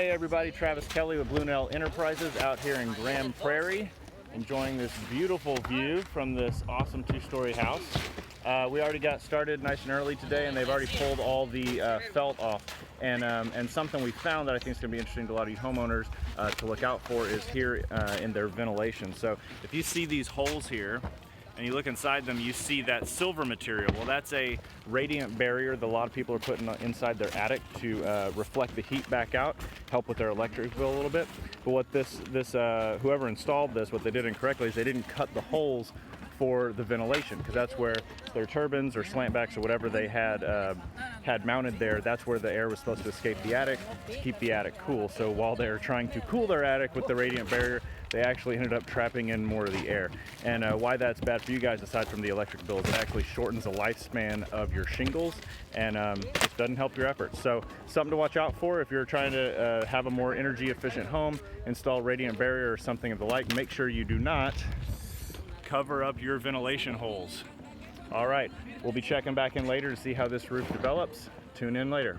Hey everybody, Travis Kelly with Blue Nail Enterprises out here in Grand Prairie, enjoying this beautiful view from this awesome two-story house. We already got started nice and early today, and they've already pulled all the felt off. And something we found that I think is going to be interesting to a lot of you homeowners to look out for is here in their ventilation. So if you see these holes here, and you look inside them, you see that silver material. Well, that's a radiant barrier that a lot of people are putting inside their attic to reflect the heat back out, help with their electric bill a little bit. But what whoever installed this, what they did incorrectly is they didn't cut the holes for the ventilation, because that's where their turbines or slantbacks or whatever they had mounted there, that's where the air was supposed to escape the attic to keep the attic cool. So while they're trying to cool their attic with the radiant barrier, they actually ended up trapping in more of the air. And why that's bad for you guys, aside from the electric bill, is it actually shortens the lifespan of your shingles and just doesn't help your efforts. So something to watch out for if you're trying to have a more energy efficient home, install radiant barrier or something of the like. Make sure you do not cover up your ventilation holes. All right, we'll be checking back in later to see how this roof develops. Tune in later.